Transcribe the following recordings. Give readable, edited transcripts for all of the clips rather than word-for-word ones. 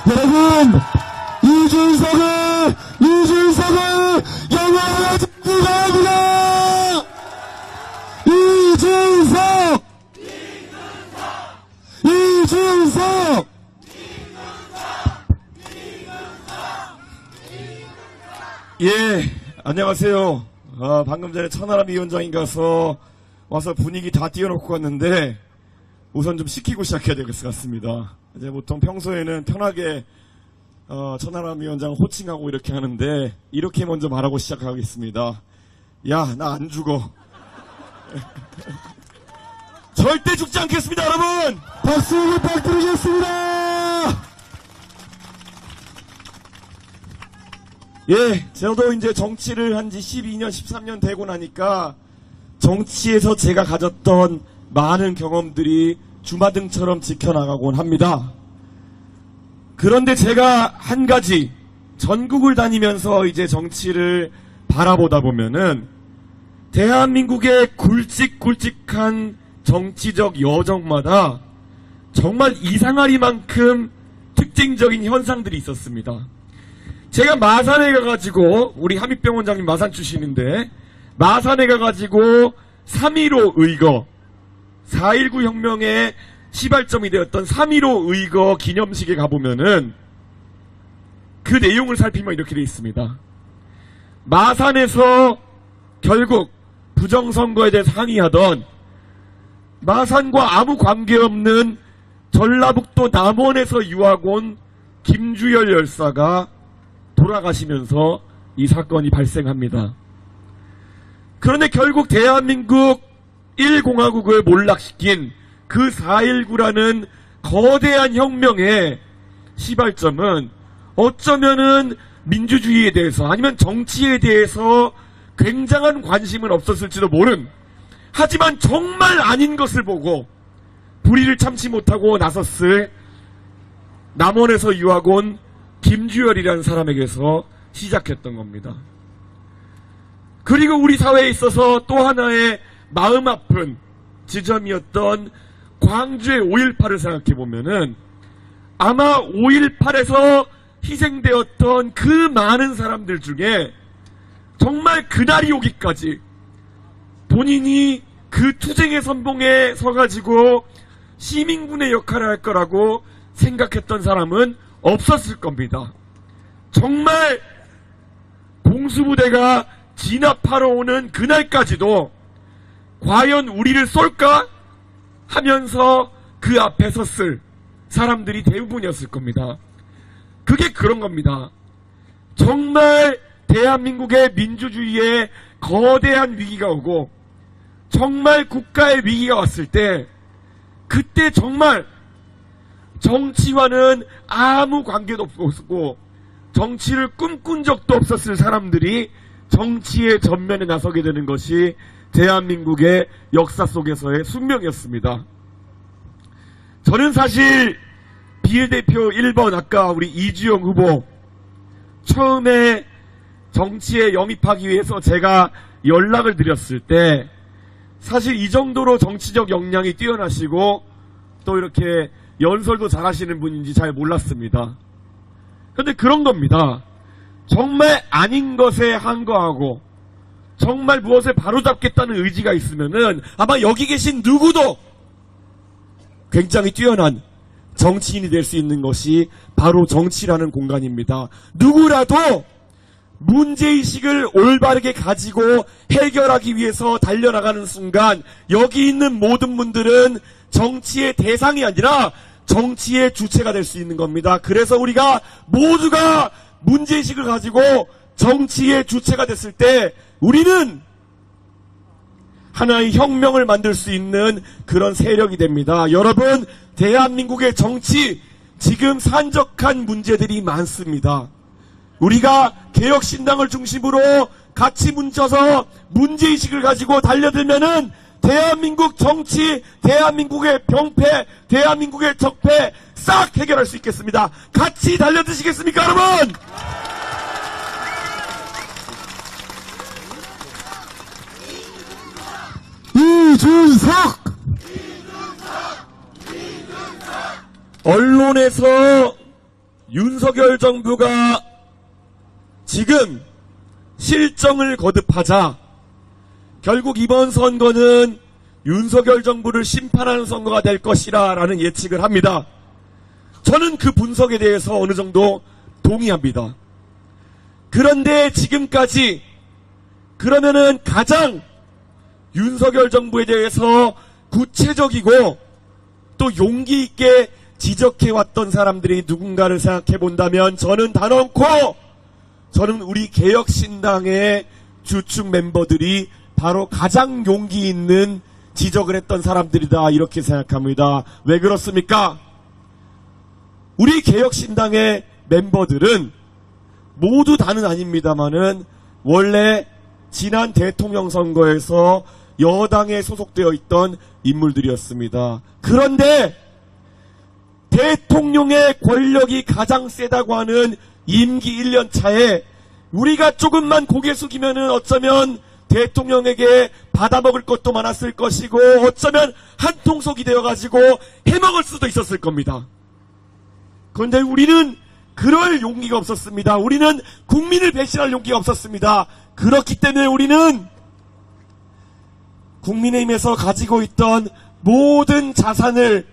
여러분, 이준석을 영원히 지키야 합니다. 이준석. 예, 안녕하세요. 방금 전에 천하람 위원장이 와서 분위기 다 띄워놓고 갔는데 우선 좀 시키고 시작해야 될 것 같습니다. 이제 보통 평소에는 편하게 천하람 위원장 호칭하고 이렇게 하는데 이렇게 먼저 말하고 시작하겠습니다. 야, 나 안 죽어. 절대 죽지 않겠습니다, 여러분. 박수 부탁드리겠습니다. 예, 저도 이제 정치를 한 지 12년, 13년 되고 나니까 정치에서 제가 가졌던 많은 경험들이 주마등처럼 지켜나가곤 합니다. 그런데 제가 한 가지, 전국을 다니면서 이제 정치를 바라보다 보면은 대한민국의 굵직굵직한 정치적 여정마다 정말 이상하리만큼 특징적인 현상들이 있었습니다. 제가 마산에 가가지고, 우리 함익병 원장님 마산 출신인데, 마산에 가가지고 3.15 의거, 4.19 혁명의 시발점이 되었던 3.15 의거 기념식에 가보면은 그 내용을 살피면 이렇게 되어 있습니다. 마산에서 결국 부정선거에 대해서 항의하던 마산과 아무 관계없는 전라북도 남원에서 유학 온 김주열 열사가 돌아가시면서 이 사건이 발생합니다. 그런데 결국 대한민국 1공화국을 몰락시킨 그 4.19라는 거대한 혁명의 시발점은 어쩌면은 민주주의에 대해서 아니면 정치에 대해서 굉장한 관심은 없었을지도 모른, 하지만 정말 아닌 것을 보고 불의를 참지 못하고 나섰을 남원에서 유학 온 김주열이라는 사람에게서 시작했던 겁니다. 그리고 우리 사회에 있어서 또 하나의 마음 아픈 지점이었던 광주의 5.18을 생각해보면은 아마 5.18에서 희생되었던 그 많은 사람들 중에 정말 그날이 오기까지 본인이 그 투쟁의 선봉에 서가지고 시민군의 역할을 할 거라고 생각했던 사람은 없었을 겁니다. 정말 공수부대가 진압하러 오는 그날까지도 과연 우리를 쏠까 하면서 그 앞에 섰을 사람들이 대부분이었을 겁니다. 그게 그런 겁니다. 정말 대한민국의 민주주의에 거대한 위기가 오고 정말 국가의 위기가 왔을 때 그때 정말 정치와는 아무 관계도 없었고 정치를 꿈꾼 적도 없었을 사람들이 정치의 전면에 나서게 되는 것이 대한민국의 역사 속에서의 숙명이었습니다. 저는 사실 비례대표 1번 아까 우리 이주영 후보 처음에 정치에 영입하기 위해서 제가 연락을 드렸을 때 사실 이 정도로 정치적 역량이 뛰어나시고 또 이렇게 연설도 잘하시는 분인지 잘 몰랐습니다. 그런데 그런 겁니다. 정말 아닌 것에 항거하고 정말 무엇을 바로잡겠다는 의지가 있으면은 아마 여기 계신 누구도 굉장히 뛰어난 정치인이 될 수 있는 것이 바로 정치라는 공간입니다. 누구라도 문제의식을 올바르게 가지고 해결하기 위해서 달려나가는 순간 여기 있는 모든 분들은 정치의 대상이 아니라 정치의 주체가 될 수 있는 겁니다. 그래서 우리가 모두가 문제의식을 가지고 정치의 주체가 됐을 때 우리는 하나의 혁명을 만들 수 있는 그런 세력이 됩니다. 여러분, 대한민국의 정치 지금 산적한 문제들이 많습니다. 우리가 개혁신당을 중심으로 같이 뭉쳐서 문제의식을 가지고 달려들면은 대한민국 정치, 대한민국의 병폐, 대한민국의 적폐 싹 해결할 수 있겠습니다. 같이 달려드시겠습니까, 여러분? 이준석! 언론에서 윤석열 정부가 지금 실정을 거듭하자 결국 이번 선거는 윤석열 정부를 심판하는 선거가 될 것이라 라는 예측을 합니다. 저는 그 분석에 대해서 어느 정도 동의합니다. 그런데 지금까지 그러면은 가장 윤석열 정부에 대해서 구체적이고 또 용기 있게 지적해왔던 사람들이 누군가를 생각해 본다면 저는 단언코 저는 우리 개혁신당의 주축 멤버들이 바로 가장 용기 있는 지적을 했던 사람들이다 이렇게 생각합니다. 왜 그렇습니까? 우리 개혁신당의 멤버들은 모두 다는 아닙니다만은 원래 지난 대통령 선거에서 여당에 소속되어 있던 인물들이었습니다. 그런데 대통령의 권력이 가장 세다고 하는 임기 1년 차에 우리가 조금만 고개 숙이면은 어쩌면 대통령에게 받아먹을 것도 많았을 것이고 어쩌면 한통속이 되어가지고 해먹을 수도 있었을 겁니다. 그런데 우리는 그럴 용기가 없었습니다. 우리는 국민을 배신할 용기가 없었습니다. 그렇기 때문에 우리는 국민의힘에서 가지고 있던 모든 자산을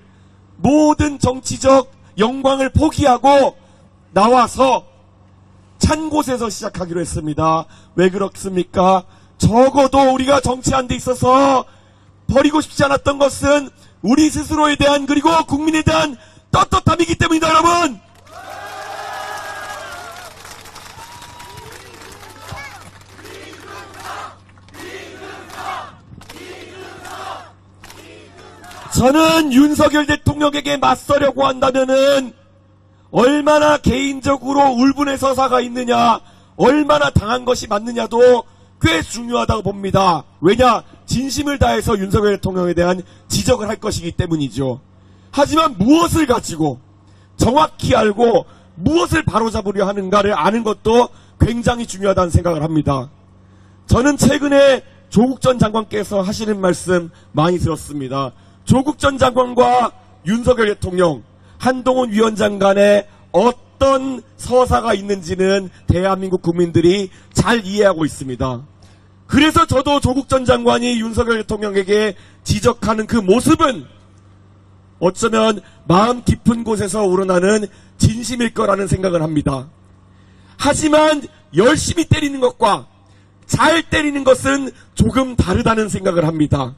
모든 정치적 영광을 포기하고 나와서 찬 곳에서 시작하기로 했습니다. 왜 그렇습니까? 적어도 우리가 정치하는 데 있어서 버리고 싶지 않았던 것은 우리 스스로에 대한 그리고 국민에 대한 떳떳함이기 때문이다 여러분. 저는 윤석열 대통령에게 맞서려고 한다면은 얼마나 개인적으로 울분의 서사가 있느냐, 얼마나 당한 것이 맞느냐도 꽤 중요하다고 봅니다. 왜냐? 진심을 다해서 윤석열 대통령에 대한 지적을 할 것이기 때문이죠. 하지만 무엇을 가지고 정확히 알고 무엇을 바로잡으려 하는가를 아는 것도 굉장히 중요하다는 생각을 합니다. 저는 최근에 조국 전 장관께서 하시는 말씀 많이 들었습니다. 조국 전 장관과 윤석열 대통령, 한동훈 위원장 간에 어떤 서사가 있는지는 대한민국 국민들이 잘 이해하고 있습니다. 그래서 저도 조국 전 장관이 윤석열 대통령에게 지적하는 그 모습은 어쩌면 마음 깊은 곳에서 우러나는 진심일 거라는 생각을 합니다. 하지만 열심히 때리는 것과 잘 때리는 것은 조금 다르다는 생각을 합니다.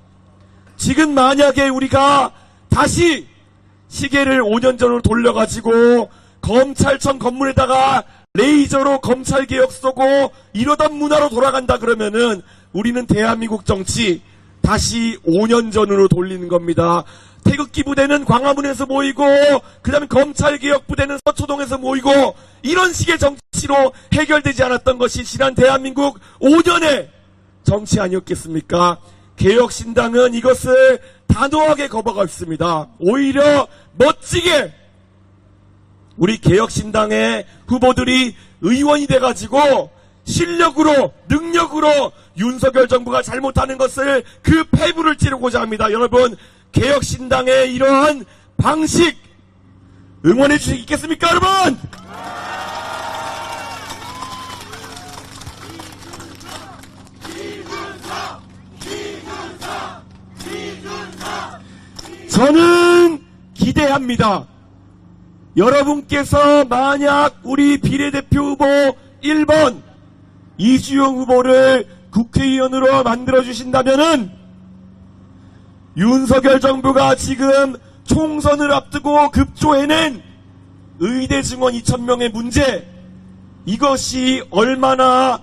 지금 만약에 우리가 다시 시계를 5년 전으로 돌려가지고 검찰청 건물에다가 레이저로 검찰개혁 쏘고 이러던 문화로 돌아간다 그러면은 우리는 대한민국 정치 다시 5년 전으로 돌리는 겁니다. 태극기 부대는 광화문에서 모이고 그 다음에 검찰개혁 부대는 서초동에서 모이고 이런 식의 정치로 해결되지 않았던 것이 지난 대한민국 5년의 정치 아니었겠습니까? 개혁신당은 이것을 단호하게 거부하겠습니다. 오히려 멋지게 우리 개혁신당의 후보들이 의원이 돼가지고 실력으로 능력으로 윤석열 정부가 잘못하는 것을 그 폐부를 찌르고자 합니다. 여러분 개혁신당의 이러한 방식 응원해 주시겠습니까 여러분? 저는 기대합니다. 여러분께서 만약 우리 비례대표 후보 1번 이주영 후보를 국회의원으로 만들어주신다면은 윤석열 정부가 지금 총선을 앞두고 급조해낸 의대 증원 2,000명의 문제, 이것이 얼마나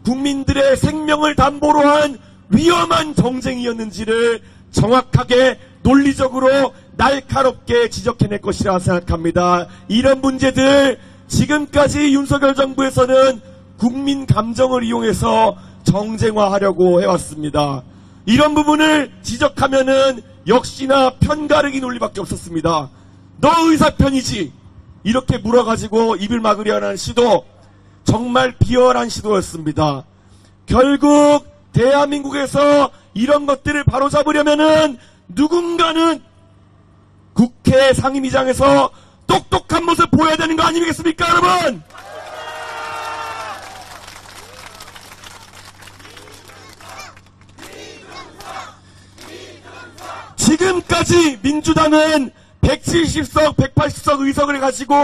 국민들의 생명을 담보로 한 위험한 정쟁이었는지를 정확하게 논리적으로 날카롭게 지적해낼 것이라 생각합니다. 이런 문제들 지금까지 윤석열 정부에서는 국민 감정을 이용해서 정쟁화하려고 해왔습니다. 이런 부분을 지적하면은 역시나 편가르기 논리밖에 없었습니다. 너 의사편이지? 이렇게 물어가지고 입을 막으려 하는 시도, 정말 비열한 시도였습니다. 결국 대한민국에서 이런 것들을 바로잡으려면은 누군가는 국회 상임위장에서 똑똑한 모습 보여야 되는 거 아니겠습니까, 여러분? 지금까지 민주당은 170석, 180석 의석을 가지고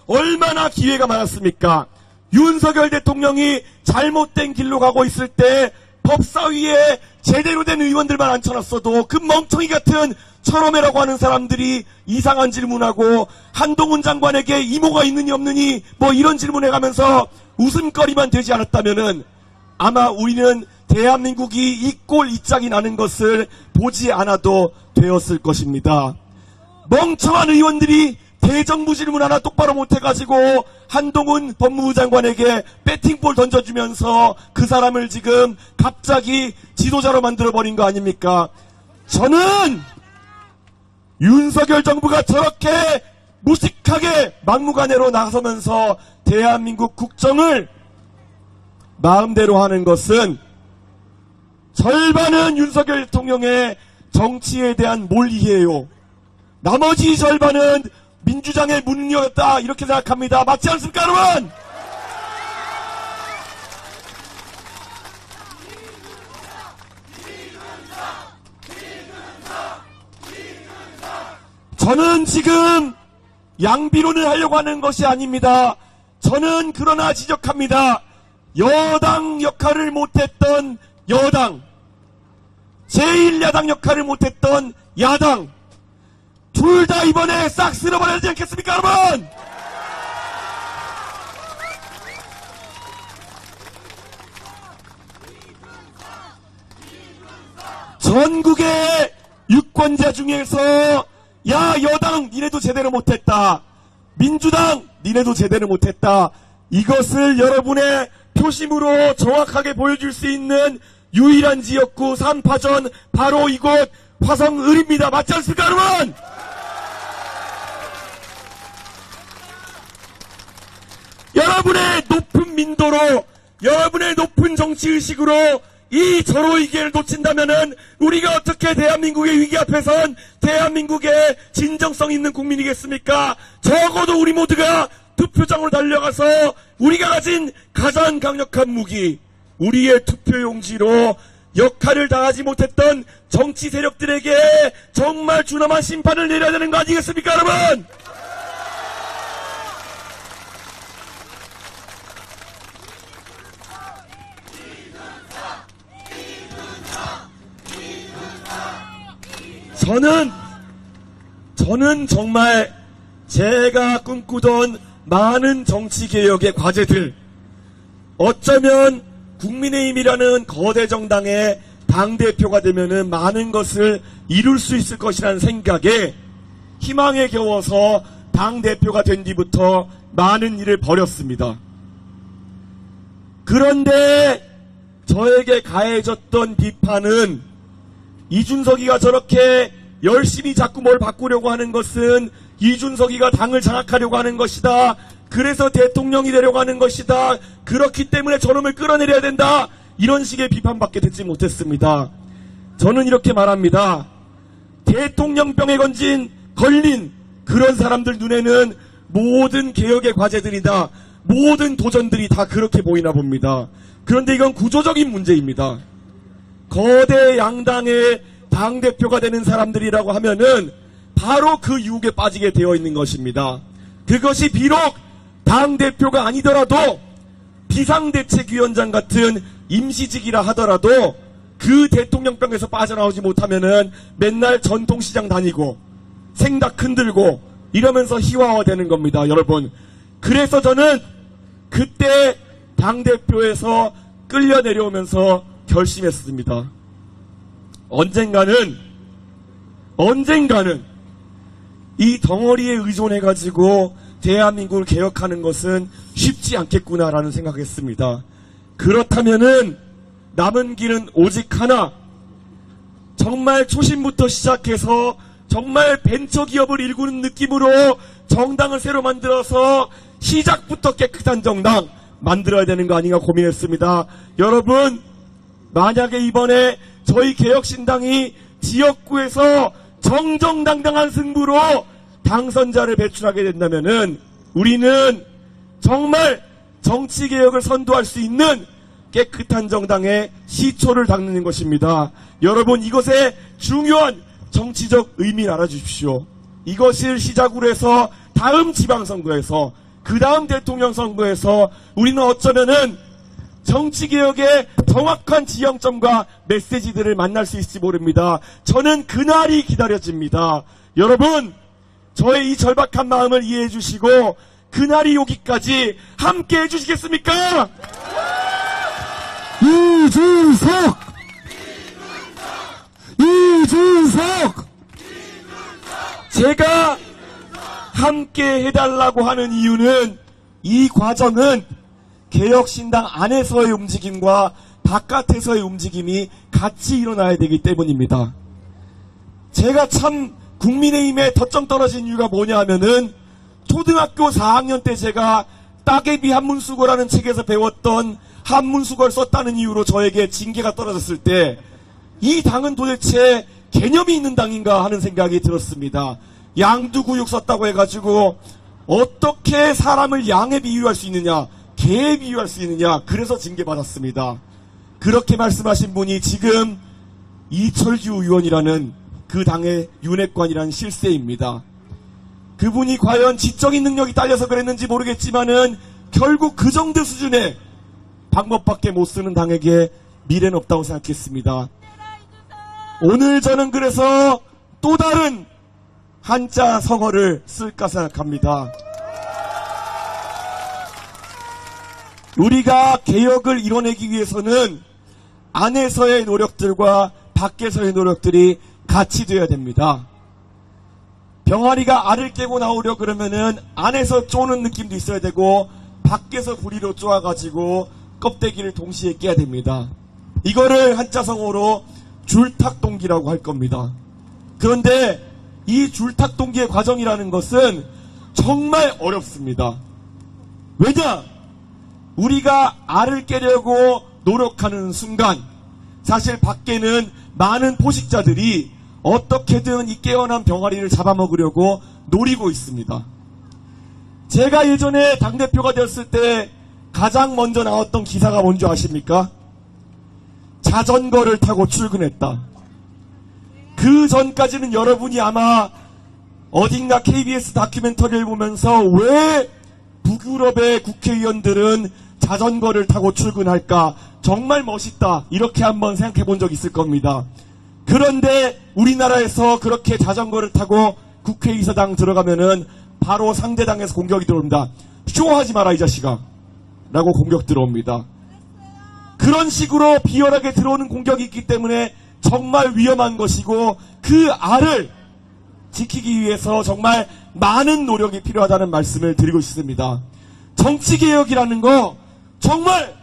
얼마나 기회가 많았습니까? 윤석열 대통령이 잘못된 길로 가고 있을 때 법사위에 제대로 된 의원들만 앉혀놨어도 그 멍청이 같은 철험회라고 하는 사람들이 이상한 질문하고 한동훈 장관에게 이모가 있느니 없느니 뭐 이런 질문해가면서 웃음거리만 되지 않았다면은 아마 우리는 대한민국이 이 꼴 이 짝이 나는 것을 보지 않아도 되었을 것입니다. 멍청한 의원들이 대정부 질문 하나 똑바로 못해가지고 한동훈 법무부 장관에게 배팅볼 던져주면서 그 사람을 지금 갑자기 지도자로 만들어버린 거 아닙니까? 저는 윤석열 정부가 저렇게 무식하게 막무가내로 나서면서 대한민국 국정을 마음대로 하는 것은 절반은 윤석열 대통령의 정치에 대한 몰이해요. 나머지 절반은 민주당의 문이었다 이렇게 생각합니다. 맞지 않습니까, 여러분? 저는 지금 양비론을 하려고 하는 것이 아닙니다. 저는 그러나 지적합니다. 여당 역할을 못했던 여당, 제1야당 역할을 못했던 야당, 둘 다 이번에 싹 쓸어버려야 되지 않겠습니까, 여러분? 전국의 유권자 중에서 야 여당 니네도 제대로 못했다, 민주당 니네도 제대로 못했다, 이것을 여러분의 표심으로 정확하게 보여줄 수 있는 유일한 지역구 3파전 바로 이곳 화성을입니다. 맞지 않습니까, 여러분? 여러분의 높은 민도로, 여러분의 높은 정치의식으로 이 절호위기를 놓친다면은 우리가 어떻게 대한민국의 위기 앞에선 대한민국의 진정성 있는 국민이겠습니까? 적어도 우리 모두가 투표장으로 달려가서 우리가 가진 가장 강력한 무기, 우리의 투표용지로 역할을 다하지 못했던 정치 세력들에게 정말 준엄한 심판을 내려야 되는 거 아니겠습니까, 여러분? 저는 정말 제가 꿈꾸던 많은 정치개혁의 과제들, 어쩌면 국민의힘이라는 거대 정당의 당대표가 되면은 많은 것을 이룰 수 있을 것이라는 생각에 희망에 겨워서 당대표가 된 뒤부터 많은 일을 벌였습니다. 그런데 저에게 가해졌던 비판은 이준석이가 저렇게 열심히 자꾸 뭘 바꾸려고 하는 것은 이준석이가 당을 장악하려고 하는 것이다. 그래서 대통령이 되려고 하는 것이다. 그렇기 때문에 저놈을 끌어내려야 된다. 이런 식의 비판밖에 듣지 못했습니다. 저는 이렇게 말합니다. 대통령병에 걸린 그런 사람들 눈에는 모든 개혁의 과제들이다, 모든 도전들이 다 그렇게 보이나 봅니다. 그런데 이건 구조적인 문제입니다. 거대 양당의 당대표가 되는 사람들이라고 하면은 바로 그 유혹에 빠지게 되어 있는 것입니다. 그것이 비록 당대표가 아니더라도 비상대책위원장 같은 임시직이라 하더라도 그 대통령병에서 빠져나오지 못하면은 맨날 전통시장 다니고 생닭 흔들고 이러면서 희화화되는 겁니다, 여러분. 그래서 저는 그때 당대표에서 끌려 내려오면서 결심했습니다. 언젠가는 이 덩어리에 의존해가지고 대한민국을 개혁하는 것은 쉽지 않겠구나라는 생각했습니다. 그렇다면은 남은 길은 오직 하나, 정말 초심부터 시작해서 정말 벤처기업을 일구는 느낌으로 정당을 새로 만들어서 시작부터 깨끗한 정당 만들어야 되는 거 아닌가 고민했습니다. 여러분, 만약에 이번에 저희 개혁신당이 지역구에서 정정당당한 승부로 당선자를 배출하게 된다면은 우리는 정말 정치개혁을 선도할 수 있는 깨끗한 정당의 시초를 닦는 것입니다. 여러분, 이것의 중요한 정치적 의미를 알아주십시오. 이것을 시작으로 해서 다음 지방선거에서, 그 다음 대통령 선거에서 우리는 어쩌면은 정치개혁의 정확한 지형점과 메시지들을 만날 수 있을지 모릅니다. 저는 그날이 기다려집니다. 여러분, 저의 이 절박한 마음을 이해해 주시고 그날이 오기까지 함께 해주시겠습니까? 이준석! 이준석! 제가 함께 해달라고 하는 이유는 이 과정은 개혁신당 안에서의 움직임과 바깥에서의 움직임이 같이 일어나야 되기 때문입니다. 제가 참 국민의힘에 덧정 떨어진 이유가 뭐냐 하면은 초등학교 4학년 때 제가 따개비 한문수고라는 책에서 배웠던 한문수고를 썼다는 이유로 저에게 징계가 떨어졌을 때 이 당은 도대체 개념이 있는 당인가 하는 생각이 들었습니다. 양두구육 썼다고 해가지고 어떻게 사람을 양에 비유할 수 있느냐, 개에 비유할 수 있느냐, 그래서 징계받았습니다. 그렇게 말씀하신 분이 지금 이철규 의원이라는 그 당의 윤핵관이라는 실세입니다. 그분이 과연 지적인 능력이 딸려서 그랬는지 모르겠지만은 결국 그 정도 수준의 방법밖에 못 쓰는 당에게 미래는 없다고 생각했습니다. 오늘 저는 그래서 또 다른 한자 성어를 쓸까 생각합니다. 우리가 개혁을 이뤄내기 위해서는 안에서의 노력들과 밖에서의 노력들이 같이 되어야 됩니다. 병아리가 알을 깨고 나오려 그러면은 안에서 쪼는 느낌도 있어야 되고 밖에서 부리로 쪼아가지고 껍데기를 동시에 깨야 됩니다. 이거를 한자성어로 줄탁동기라고 할 겁니다. 그런데 이 줄탁동기의 과정이라는 것은 정말 어렵습니다. 왜냐? 우리가 알을 깨려고 노력하는 순간 사실 밖에는 많은 포식자들이 어떻게든 이 깨어난 병아리를 잡아먹으려고 노리고 있습니다. 제가 예전에 당대표가 되었을 때 가장 먼저 나왔던 기사가 뭔지 아십니까? 자전거를 타고 출근했다. 그 전까지는 여러분이 아마 어딘가 KBS 다큐멘터리를 보면서 왜 북유럽의 국회의원들은 자전거를 타고 출근할까? 정말 멋있다. 이렇게 한번 생각해 본 적 있을 겁니다. 그런데 우리나라에서 그렇게 자전거를 타고 국회의사당 들어가면은 바로 상대당에서 공격이 들어옵니다. 쇼하지 마라 이 자식아 라고 공격 들어옵니다. 그런 식으로 비열하게 들어오는 공격이 있기 때문에 정말 위험한 것이고 그 알을 지키기 위해서 정말 많은 노력이 필요하다는 말씀을 드리고 있습니다. 정치개혁이라는 거 정말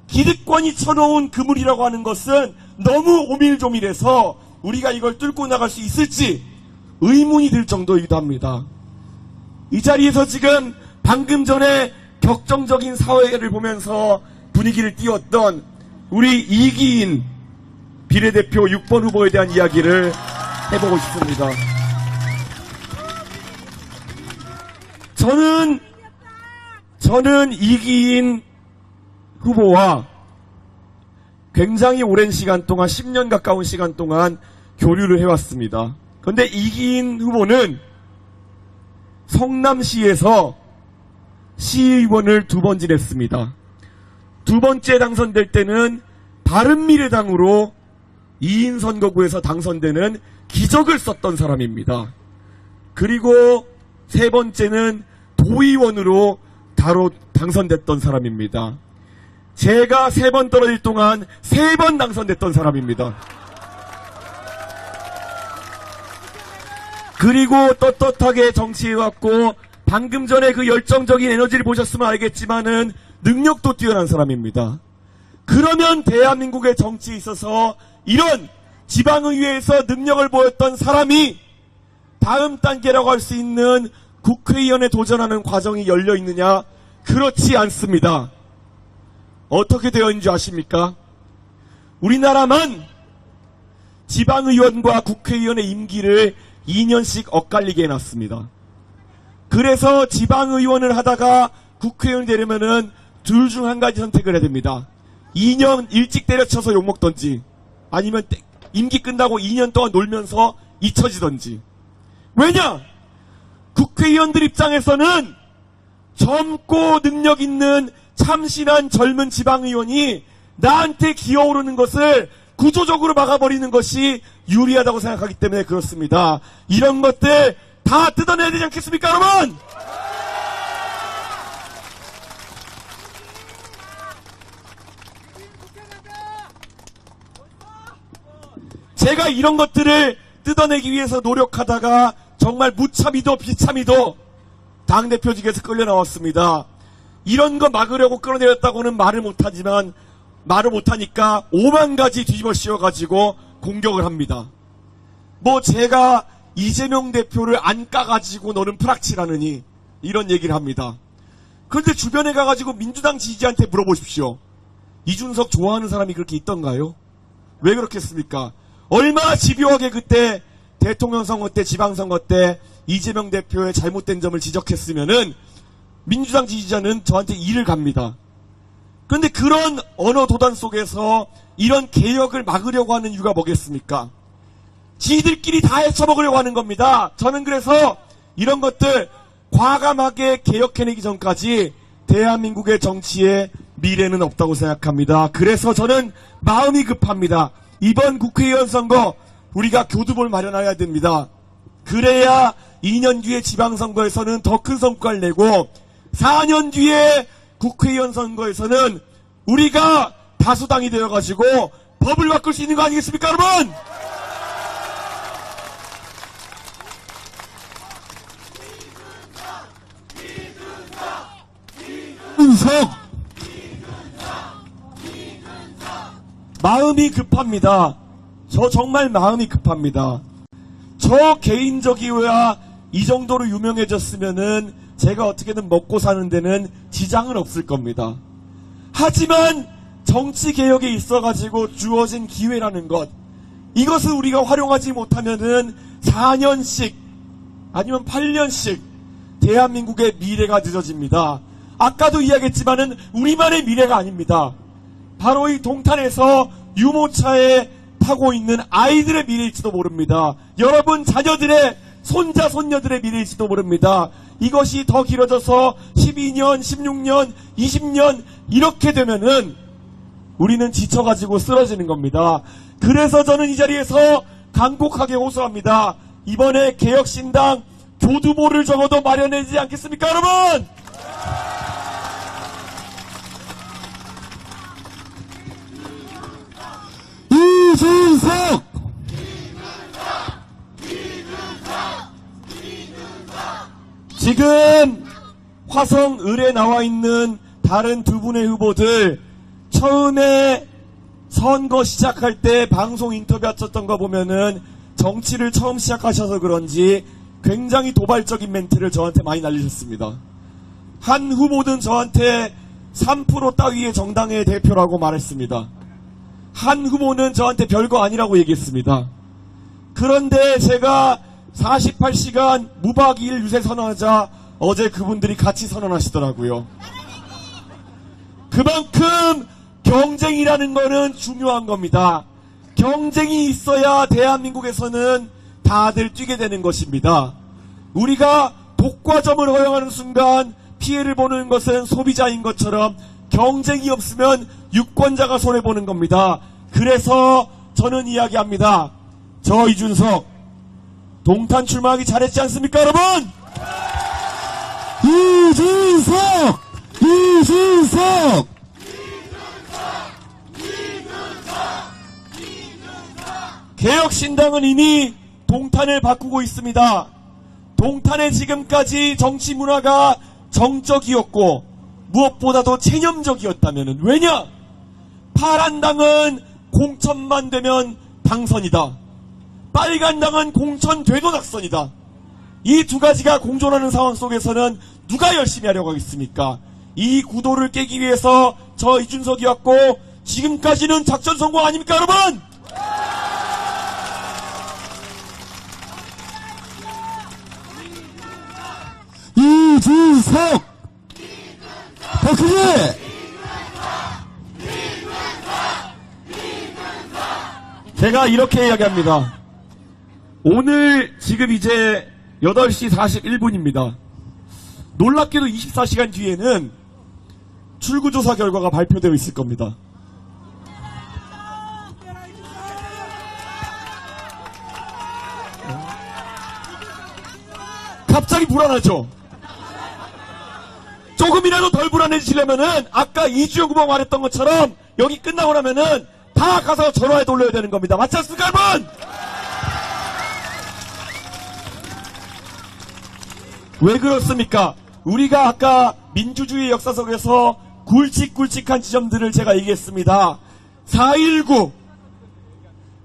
기득권이 쳐놓은 그물이라고 하는 것은 너무 오밀조밀해서 우리가 이걸 뚫고 나갈 수 있을지 의문이 들 정도이기도 합니다. 이 자리에서 지금 방금 전에 격정적인 사회를 보면서 분위기를 띄웠던 우리 이기인 비례대표 6번 후보에 대한 이야기를 해보고 싶습니다. 저는 이기인 후보와 굉장히 오랜 시간 동안 10년 가까운 시간 동안 교류를 해왔습니다. 그런데 이기인 후보는 성남시에서 시의원을 2번 지냈습니다. 2번째 당선될 때는 바른미래당으로 2인 선거구에서 당선되는 기적을 썼던 사람입니다. 그리고 3번째는 도의원으로 바로 당선됐던 사람입니다. 제가 3번 떨어질 동안 3번 당선됐던 사람입니다. 그리고 떳떳하게 정치해왔고 방금 전에 그 열정적인 에너지를 보셨으면 알겠지만은 능력도 뛰어난 사람입니다. 그러면 대한민국의 정치에 있어서 이런 지방의회에서 능력을 보였던 사람이 다음 단계라고 할 수 있는 국회의원에 도전하는 과정이 열려 있느냐? 그렇지 않습니다. 어떻게 되어 있는지 아십니까? 우리나라만 지방의원과 국회의원의 임기를 2년씩 엇갈리게 해놨습니다. 그래서 지방의원을 하다가 국회의원이 되려면은 둘 중 한 가지 선택을 해야 됩니다. 2년 일찍 때려쳐서 욕먹던지 아니면 임기 끝나고 2년 동안 놀면서 잊혀지던지. 왜냐? 국회의원들 입장에서는 젊고 능력 있는 참신한 젊은 지방의원이 나한테 기어오르는 것을 구조적으로 막아버리는 것이 유리하다고 생각하기 때문에 그렇습니다. 이런 것들 다 뜯어내야 되지 않겠습니까, 여러분? 제가 이런 것들을 뜯어내기 위해서 노력하다가 정말 무참히도 비참히도 당대표직에서 끌려 나왔습니다. 이런 거 막으려고 끌어내렸다고는 말을 못하지만 말을 못하니까 5만 가지 뒤집어 씌워가지고 공격을 합니다. 뭐 제가 이재명 대표를 안 까가지고 너는 프락치라느니 이런 얘기를 합니다. 그런데 주변에 가가지고 민주당 지지자한테 물어보십시오. 이준석 좋아하는 사람이 그렇게 있던가요? 왜 그렇겠습니까? 얼마나 집요하게 그때 대통령 선거 때 지방선거 때 이재명 대표의 잘못된 점을 지적했으면은 민주당 지지자는 저한테 이를 갑니다. 그런데 그런 언어 도단 속에서 이런 개혁을 막으려고 하는 이유가 뭐겠습니까? 지들끼리 다 헤쳐먹으려고 하는 겁니다. 저는 그래서 이런 것들 과감하게 개혁해내기 전까지 대한민국의 정치에 미래는 없다고 생각합니다. 그래서 저는 마음이 급합니다. 이번 국회의원 선거 우리가 교두보를 마련해야 됩니다. 그래야 2년 뒤에 지방선거에서는 더 큰 성과를 내고 4년 뒤에 국회의원 선거에서는 우리가 다수당이 되어가지고 법을 바꿀 수 있는 거 아니겠습니까, 여러분? 이준석 마음이 급합니다. 저 정말 마음이 급합니다. 저 개인적이어야 이 정도로 유명해졌으면은 제가 어떻게든 먹고 사는 데는 지장은 없을 겁니다. 하지만 정치 개혁에 있어가지고 주어진 기회라는 것, 이것을 우리가 활용하지 못하면은 4년씩 아니면 8년씩 대한민국의 미래가 늦어집니다. 아까도 이야기했지만은 우리만의 미래가 아닙니다. 바로 이 동탄에서 유모차에 타고 있는 아이들의 미래일지도 모릅니다. 여러분 자녀들의 손자 손녀들의 미래일지도 모릅니다. 이것이 더 길어져서 12년, 16년, 20년 이렇게 되면은 우리는 지쳐가지고 쓰러지는 겁니다. 그래서 저는 이 자리에서 간곡하게 호소합니다. 이번에 개혁신당 교두보를 적어도 마련해지지 않겠습니까, 여러분? 이준석 지금 화성 을에 나와 있는 다른 두 분의 후보들 처음에 선거 시작할 때 방송 인터뷰 하셨던 거 보면은 정치를 처음 시작하셔서 그런지 굉장히 도발적인 멘트를 저한테 많이 날리셨습니다. 한 후보는 저한테 3% 따위의 정당의 대표라고 말했습니다. 한 후보는 저한테 별거 아니라고 얘기했습니다. 그런데 제가 48시간 무박이일 유세 선언하자 어제 그분들이 같이 선언하시더라고요. 그만큼 경쟁이라는 거는 중요한 겁니다. 경쟁이 있어야 대한민국에서는 다들 뛰게 되는 것입니다. 우리가 독과점을 허용하는 순간 피해를 보는 것은 소비자인 것처럼 경쟁이 없으면 유권자가 손해보는 겁니다. 그래서 저는 이야기합니다. 저 이준석 동탄 출마하기 잘했지 않습니까, 여러분? 이준석 개혁신당은 이미 동탄을 바꾸고 있습니다. 동탄의 지금까지 정치 문화가 정적이었고 무엇보다도 체념적이었다면 왜냐? 파란당은 공천만 되면 당선이다. 빨간당은 공천돼도 낙선이다. 이 두 가지가 공존하는 상황 속에서는 누가 열심히 하려고 하겠습니까? 이 구도를 깨기 위해서 저 이준석이 왔고 지금까지는 작전 성공 아닙니까, 여러분? 이준석! 박근혜! 제가 이렇게 이야기합니다. 오늘 지금 이제 8시 41분입니다. 놀랍게도 24시간 뒤에는 출구조사 결과가 발표되어 있을 겁니다. 갑자기 불안하죠? 조금이라도 덜 불안해지시려면은 아까 이주영 후보가 말했던 것처럼 여기 끝나고 나면은 다 가서 전화에 돌려야 되는 겁니다. 맞지 않습니까, 여러분? 왜 그렇습니까? 우리가 아까 민주주의 역사 속에서 굵직굵직한 지점들을 제가 얘기했습니다. 4.19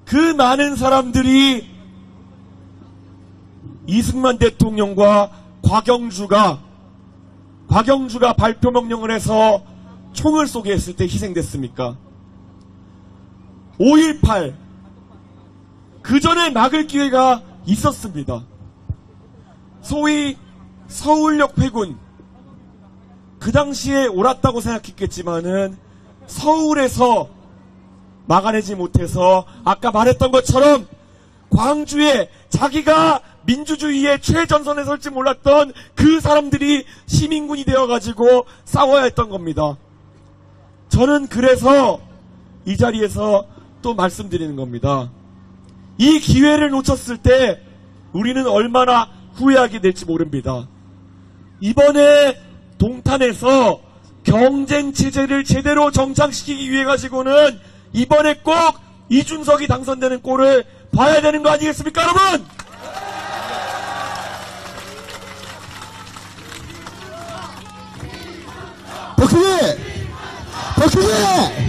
그 많은 사람들이 이승만 대통령과 곽영주가 발표 명령을 해서 총을 쏘게 했을 때 희생됐습니까? 5.18 그 전에 막을 기회가 있었습니다. 소위 서울역 회군 그 당시에 옳았다고 생각했겠지만은 서울에서 막아내지 못해서 아까 말했던 것처럼 광주에 자기가 민주주의의 최전선에 설지 몰랐던 그 사람들이 시민군이 되어가지고 싸워야 했던 겁니다. 저는 그래서 이 자리에서 또 말씀드리는 겁니다. 이 기회를 놓쳤을 때 우리는 얼마나 후회하게 될지 모릅니다. 이번에 동탄에서 경쟁체제를 제대로 정착시키기 위해 가지고는 이번에 꼭 이준석이 당선되는 꼴을 봐야 되는 거 아니겠습니까, 여러분? 박근혜! 박근혜!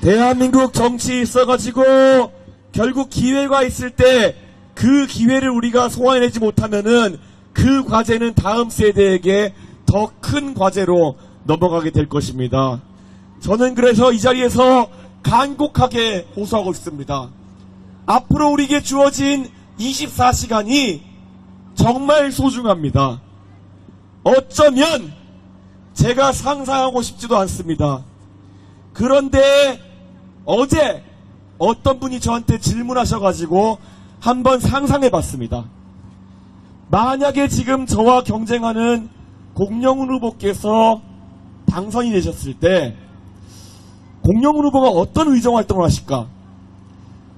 대한민국 정치에 있어가지고 결국 기회가 있을 때 그 기회를 우리가 소화해내지 못하면은 그 과제는 다음 세대에게 더 큰 과제로 넘어가게 될 것입니다. 저는 그래서 이 자리에서 간곡하게 호소하고 있습니다. 앞으로 우리에게 주어진 24시간이 정말 소중합니다. 어쩌면 제가 상상하고 싶지도 않습니다. 그런데 어제 어떤 분이 저한테 질문하셔가지고 한번 상상해봤습니다. 만약에 지금 저와 경쟁하는 공영훈 후보께서 당선이 되셨을 때 공영훈 후보가 어떤 의정활동을 하실까?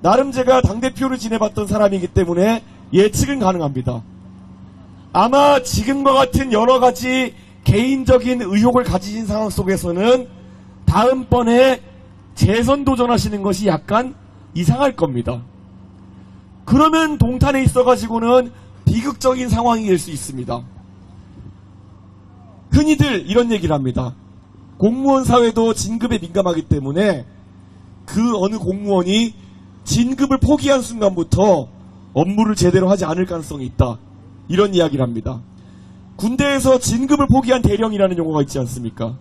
나름 제가 당대표를 지내봤던 사람이기 때문에 예측은 가능합니다. 아마 지금과 같은 여러 가지 개인적인 의혹을 가지신 상황 속에서는 다음번에 재선 도전하시는 것이 약간 이상할 겁니다. 그러면 동탄에 있어가지고는 비극적인 상황이 될 수 있습니다. 흔히들 이런 얘기를 합니다. 공무원 사회도 진급에 민감하기 때문에 그 어느 공무원이 진급을 포기한 순간부터 업무를 제대로 하지 않을 가능성이 있다. 이런 이야기를 합니다. 군대에서 진급을 포기한 대령이라는 용어가 있지 않습니까?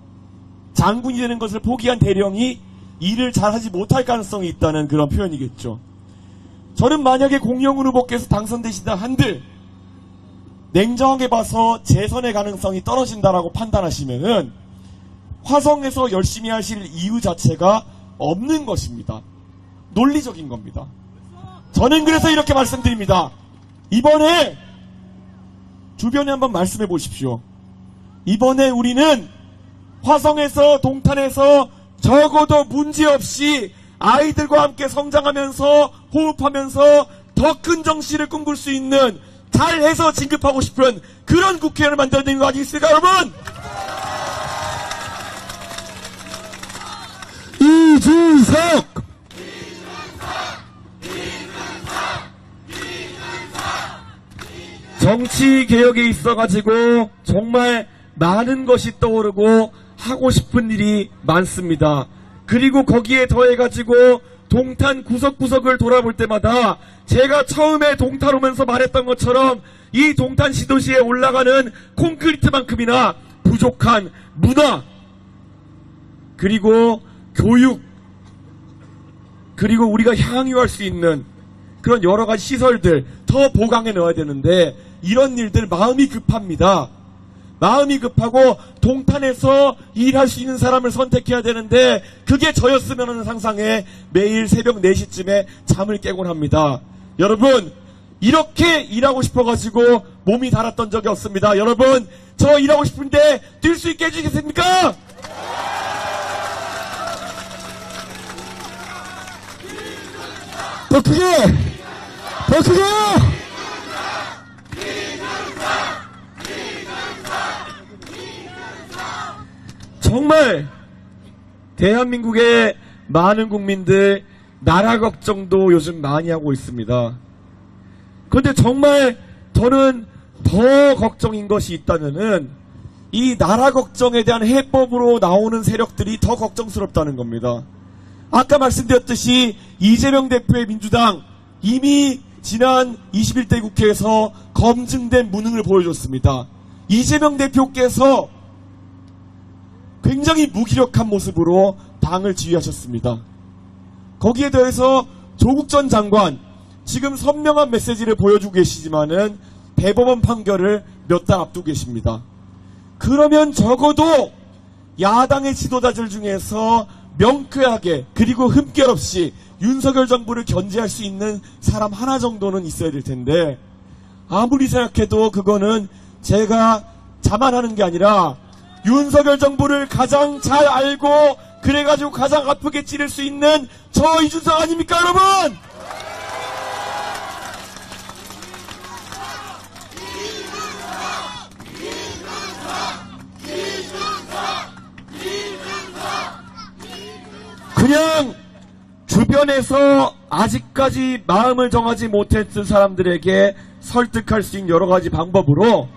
장군이 되는 것을 포기한 대령이 일을 잘하지 못할 가능성이 있다는 그런 표현이겠죠. 저는 만약에 공영훈 후보께서 당선되신다 한들 냉정하게 봐서 재선의 가능성이 떨어진다라고 판단하시면은 화성에서 열심히 하실 이유 자체가 없는 것입니다. 논리적인 겁니다. 저는 그래서 이렇게 말씀드립니다. 이번에 주변에 한번 말씀해 보십시오. 이번에 우리는 화성에서 동탄에서 적어도 문제없이 아이들과 함께 성장하면서 호흡하면서 더 큰 정치를 꿈꿀 수 있는 잘해서 진급하고 싶은 그런 국회의원을 만들어내는 거 아니겠습니까, 여러분? 이준석! 정치 개혁에 있어가지고 정말 많은 것이 떠오르고 하고 싶은 일이 많습니다. 그리고 거기에 더해가지고 동탄 구석구석을 돌아볼 때마다 제가 처음에 동탄 오면서 말했던 것처럼 이 동탄 시도시에 올라가는 콘크리트만큼이나 부족한 문화, 그리고 교육, 그리고 우리가 향유할 수 있는 그런 여러 가지 시설들 더 보강해 넣어야 되는데 이런 일들 마음이 급합니다. 마음이 급하고 동탄에서 일할 수 있는 사람을 선택해야 되는데 그게 저였으면 하는 상상에 매일 새벽 4시쯤에 잠을 깨곤 합니다. 여러분 이렇게 일하고 싶어가지고 몸이 달았던 적이 없습니다. 여러분 저 일하고 싶은데 뛸 수 있게 해주시겠습니까? 더 크게! 더 크게! 정말 대한민국의 많은 국민들 나라 걱정도 요즘 많이 하고 있습니다. 그런데 정말 저는 더 걱정인 것이 있다면은 이 나라 걱정에 대한 해법으로 나오는 세력들이 더 걱정스럽다는 겁니다. 아까 말씀드렸듯이 이재명 대표의 민주당 이미 지난 21대 국회에서 검증된 무능을 보여줬습니다. 이재명 대표께서 굉장히 무기력한 모습으로 당을 지휘하셨습니다. 거기에 더해서 조국 전 장관 지금 선명한 메시지를 보여주고 계시지만은 대법원 판결을 몇 달 앞두고 계십니다. 그러면 적어도 야당의 지도자들 중에서 명쾌하게 그리고 흠결 없이 윤석열 정부를 견제할 수 있는 사람 하나 정도는 있어야 될 텐데 아무리 생각해도 그거는 제가 자만하는 게 아니라 윤석열 정부를 가장 잘 알고 그래가지고 가장 아프게 찌를 수 있는 저 이준석 아닙니까 여러분? 그냥 주변에서 아직까지 마음을 정하지 못했던 사람들에게 설득할 수 있는 여러 가지 방법으로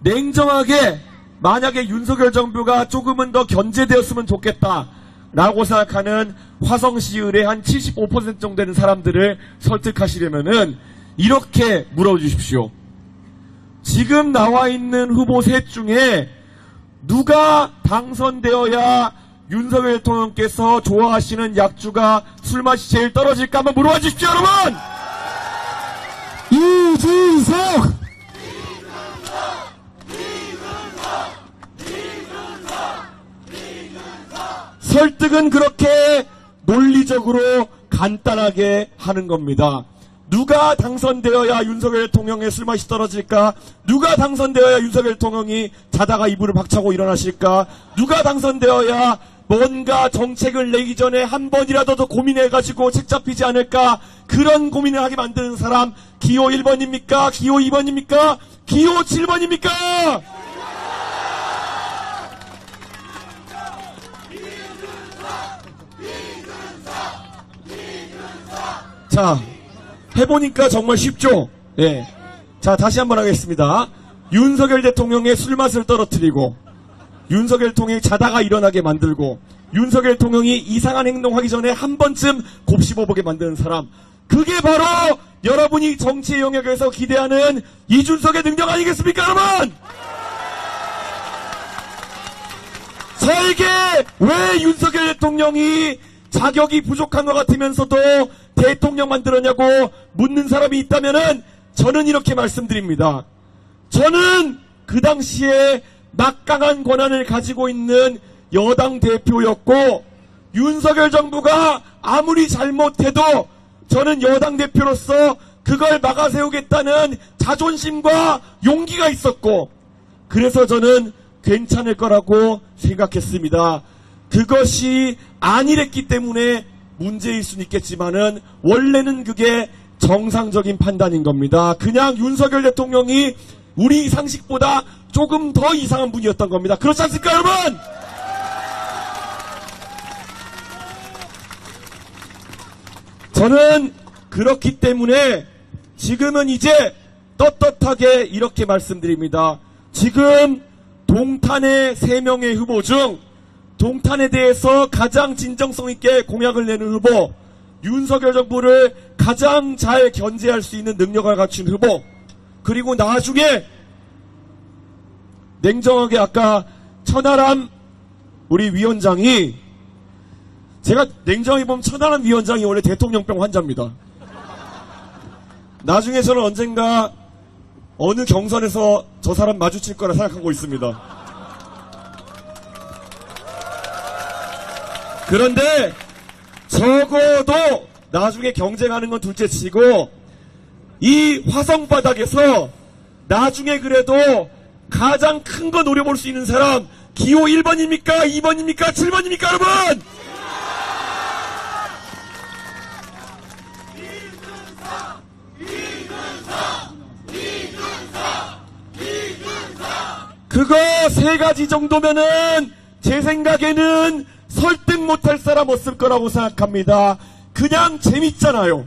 냉정하게 만약에 윤석열 정부가 조금은 더 견제되었으면 좋겠다라고 생각하는 화성시 의뢰 한 75% 정도 되는 사람들을 설득하시려면은 이렇게 물어주십시오. 지금 나와 있는 후보 셋 중에 누가 당선되어야 윤석열 대통령께서 좋아하시는 약주가 술맛이 제일 떨어질까 한번 물어봐 주십시오 여러분! 이준석! 설득은 그렇게 논리적으로 간단하게 하는 겁니다. 누가 당선되어야 윤석열 대통령의 술맛이 떨어질까? 누가 당선되어야 윤석열 대통령이 자다가 이불을 박차고 일어나실까? 누가 당선되어야 뭔가 정책을 내기 전에 한 번이라도 더 고민해가지고 책 잡히지 않을까? 그런 고민을 하게 만드는 사람 기호 1번입니까? 기호 2번입니까? 기호 7번입니까? 자, 해보니까 정말 쉽죠? 예. 자, 다시 한번 하겠습니다. 윤석열 대통령의 술맛을 떨어뜨리고, 윤석열 대통령이 자다가 일어나게 만들고, 윤석열 대통령이 이상한 행동하기 전에 한 번쯤 곱씹어보게 만드는 사람. 그게 바로 여러분이 정치 영역에서 기대하는 이준석의 능력 아니겠습니까, 여러분? 저에게 왜 윤석열 대통령이 자격이 부족한 것 같으면서도 대통령 만들었냐고 묻는 사람이 있다면은 저는 이렇게 말씀드립니다. 저는 그 당시에 막강한 권한을 가지고 있는 여당 대표였고 윤석열 정부가 아무리 잘못해도 저는 여당 대표로서 그걸 막아세우겠다는 자존심과 용기가 있었고 그래서 저는 괜찮을 거라고 생각했습니다. 그것이 아니랬기 때문에 문제일 수는 있겠지만은 원래는 그게 정상적인 판단인 겁니다. 그냥 윤석열 대통령이 우리 상식보다 조금 더 이상한 분이었던 겁니다. 그렇지 않습니까, 여러분? 저는 그렇기 때문에 지금은 이제 떳떳하게 이렇게 말씀드립니다. 지금 동탄의 3명의 후보 중 동탄에 대해서 가장 진정성 있게 공약을 내는 후보, 윤석열 정부를 가장 잘 견제할 수 있는 능력을 갖춘 후보, 그리고 나중에 냉정하게 아까 천하람 우리 위원장이 제가 냉정히 보면 천하람 위원장이 원래 대통령병 환자입니다. 나중에 저는 언젠가 어느 경선에서 저 사람 마주칠 거라 생각하고 있습니다. 그런데 적어도 나중에 경쟁하는 건 둘째 치고 이 화성바닥에서 나중에 그래도 가장 큰 거 노려볼 수 있는 사람 기호 1번입니까? 2번입니까? 7번입니까? 여러분! 그거 세 가지 정도면은 제 생각에는 설득 못할 사람 없을 거라고 생각합니다. 그냥 재밌잖아요.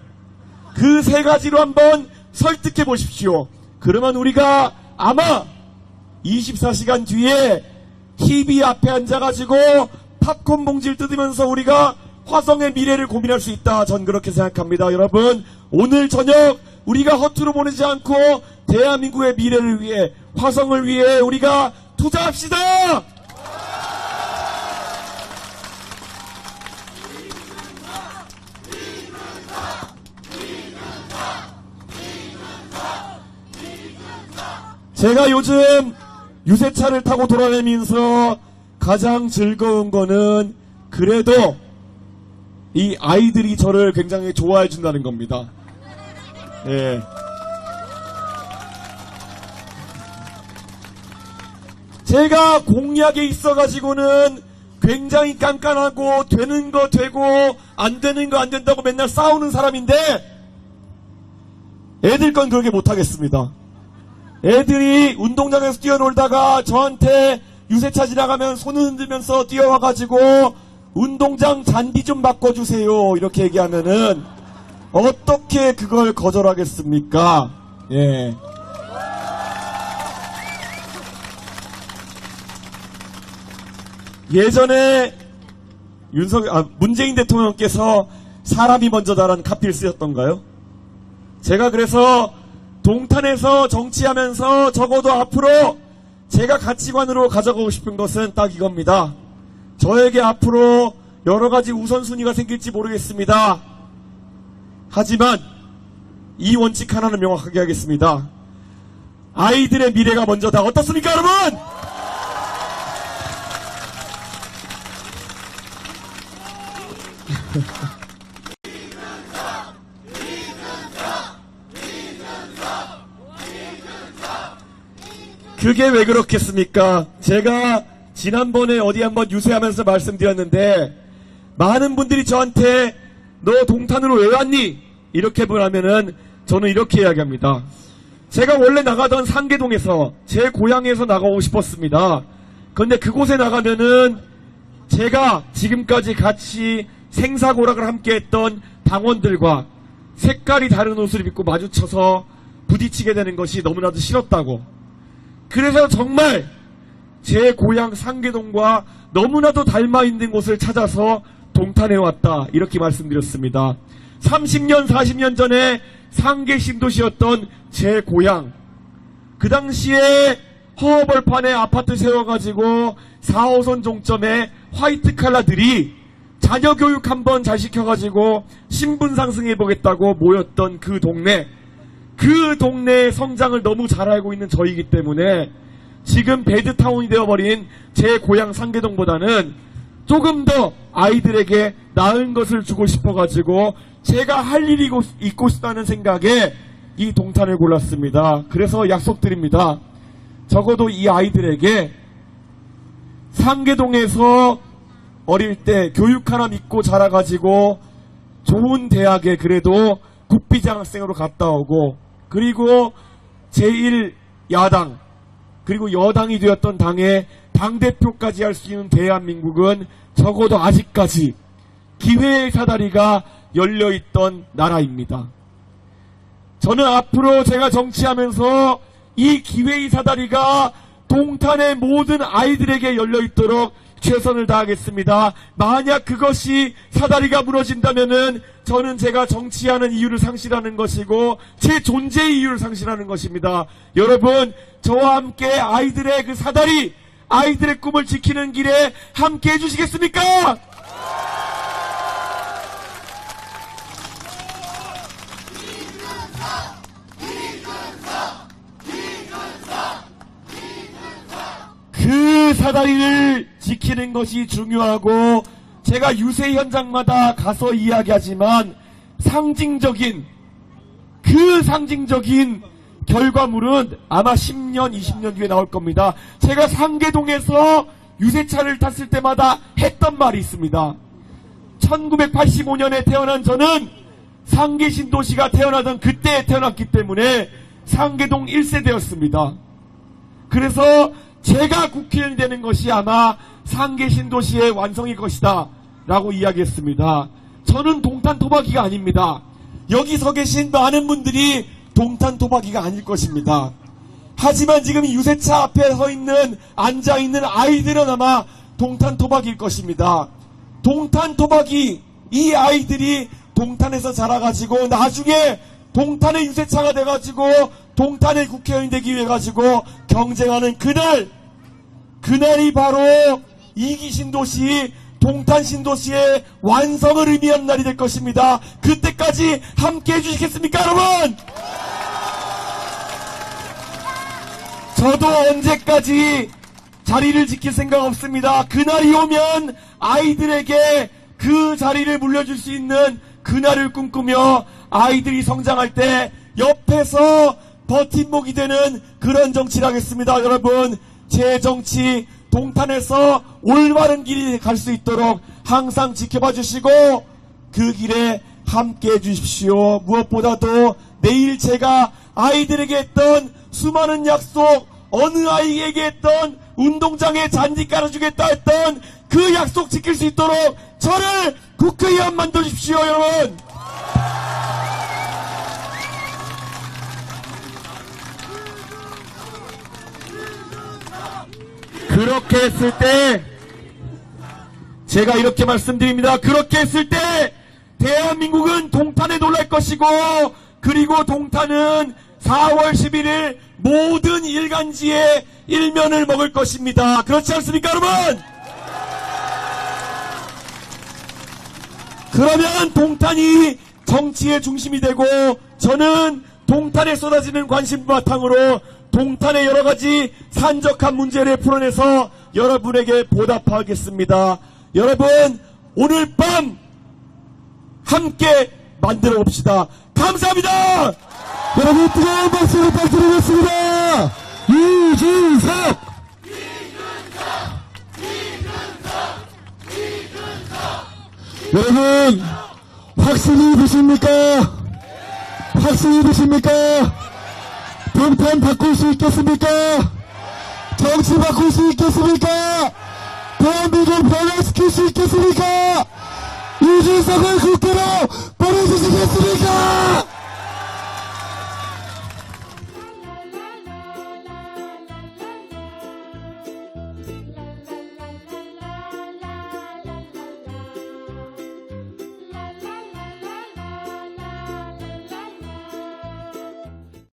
그 세 가지로 한번 설득해 보십시오. 그러면 우리가 아마 24시간 뒤에 TV 앞에 앉아가지고 팝콘 봉지를 뜯으면서 우리가 화성의 미래를 고민할 수 있다. 전 그렇게 생각합니다. 여러분, 오늘 저녁 우리가 허투루 보내지 않고 대한민국의 미래를 위해, 화성을 위해 우리가 투자합시다! 제가 요즘 유세차를 타고 돌아다니면서 가장 즐거운 거는 그래도 이 아이들이 저를 굉장히 좋아해 준다는 겁니다. 예. 제가 공약에 있어가지고는 굉장히 깐깐하고 되는 거 되고 안 되는 거 안 된다고 맨날 싸우는 사람인데 애들 건 그렇게 못하겠습니다. 애들이 운동장에서 뛰어놀다가 저한테 유세차 지나가면 손을 흔들면서 뛰어와가지고 운동장 잔디 좀 바꿔주세요 이렇게 얘기하면은 어떻게 그걸 거절하겠습니까? 예. 예전에 문재인 대통령께서 사람이 먼저다라는 카피를 쓰셨던가요? 제가 그래서 동탄에서 정치하면서 적어도 앞으로 제가 가치관으로 가져가고 싶은 것은 딱 이겁니다. 저에게 앞으로 여러 가지 우선순위가 생길지 모르겠습니다. 하지만 이 원칙 하나는 명확하게 하겠습니다. 아이들의 미래가 먼저다. 어떻습니까, 여러분? 그게 왜 그렇겠습니까? 제가 지난번에 어디 한번 유세하면서 말씀드렸는데 많은 분들이 저한테 너 동탄으로 왜 왔니? 이렇게 보라면은 저는 이렇게 이야기합니다. 제가 원래 나가던 상계동에서 제 고향에서 나가고 싶었습니다. 그런데 그곳에 나가면은 제가 지금까지 같이 생사고락을 함께했던 당원들과 색깔이 다른 옷을 입고 마주쳐서 부딪히게 되는 것이 너무나도 싫었다고. 그래서 정말 제 고향 상계동과 너무나도 닮아있는 곳을 찾아서 동탄에 왔다 이렇게 말씀드렸습니다. 30년 40년 전에 상계 신도시였던 제 고향, 그 당시에 허허벌판에 아파트 세워가지고 4호선 종점에 화이트 칼라들이 자녀 교육 한번 잘 시켜가지고 신분 상승해보겠다고 모였던 그 동네의 성장을 너무 잘 알고 있는 저이기 때문에 지금 배드타운이 되어버린 제 고향 상계동보다는 조금 더 아이들에게 나은 것을 주고 싶어가지고 제가 할 일이 있고 싶다는 생각에 이 동탄을 골랐습니다. 그래서 약속드립니다. 적어도 이 아이들에게 상계동에서 어릴 때 교육 하나 믿고 자라가지고 좋은 대학에 그래도 국비장학생으로 갔다 오고 그리고 제1야당 그리고 여당이 되었던 당의 당대표까지 할 수 있는 대한민국은 적어도 아직까지 기회의 사다리가 열려있던 나라입니다. 저는 앞으로 제가 정치하면서 이 기회의 사다리가 동탄의 모든 아이들에게 열려있도록 최선을 다하겠습니다. 만약 그것이 사다리가 무너진다면은 저는 제가 정치하는 이유를 상실하는 것이고 제 존재의 이유를 상실하는 것입니다. 여러분, 저와 함께 아이들의 그 사다리, 아이들의 꿈을 지키는 길에 함께 해주시겠습니까? 그 사다리를 지키는 것이 중요하고, 제가 유세 현장마다 가서 이야기하지만 상징적인 결과물은 아마 10년, 20년 뒤에 나올 겁니다. 제가 상계동에서 유세차를 탔을 때마다 했던 말이 있습니다. 1985년에 태어난 저는 상계 신도시가 태어나던 그때에 태어났기 때문에 상계동 1세대였습니다. 그래서 제가 국회의원이 되는 것이 아마 상계 신도시의 완성일 것이다 라고 이야기했습니다. 저는 동탄 토박이가 아닙니다. 여기 서 계신 많은 분들이 동탄 토박이가 아닐 것입니다. 하지만 지금 유세차 앞에 서 있는, 앉아있는 아이들은 아마 동탄 토박이일 것입니다. 동탄 토박이, 이 아이들이 동탄에서 자라가지고 나중에 동탄의 유세차가 돼가지고 동탄의 국회의원이 되기 위해 가지고 경쟁하는 그날이 바로 이기 신도시, 동탄 신도시의 완성을 의미하는 날이 될 것입니다. 그때까지 함께 해주시겠습니까, 여러분? 저도 언제까지 자리를 지킬 생각 없습니다. 그날이 오면 아이들에게 그 자리를 물려줄 수 있는 그날을 꿈꾸며 아이들이 성장할 때 옆에서 버팀목이 되는 그런 정치를 하겠습니다. 여러분, 제 정치 동탄에서 올바른 길이 갈 수 있도록 항상 지켜봐 주시고 그 길에 함께 해주십시오. 무엇보다도 내일 제가 아이들에게 했던 수많은 약속, 어느 아이에게 했던 운동장에 잔디 깔아주겠다 했던 그 약속 지킬 수 있도록 저를 국회의원 만들어주십시오, 여러분. 그렇게 했을 때 제가 이렇게 말씀드립니다. 그렇게 했을 때 대한민국은 동탄에 놀랄 것이고, 그리고 동탄은 4월 11일 모든 일간지의 일면을 먹을 것입니다. 그렇지 않습니까, 여러분? 그러면 동탄이 정치의 중심이 되고, 저는 동탄에 쏟아지는 관심 바탕으로 동탄의 여러가지 산적한 문제를 풀어내서 여러분에게 보답하겠습니다. 여러분, 오늘 밤 함께 만들어 봅시다. 감사합니다. 여러분 뜨거운 박수를 부탁드리겠습니다. 이준석! 여러분, 확신이 드십니까? 확신이 드십니까? 동탄 바꿀 수 있겠습니까? 정치 바꿀 수 있겠습니까? 대한민국 변화시킬 수 있겠습니까? 이준석을 국회로 보내주시겠습니까?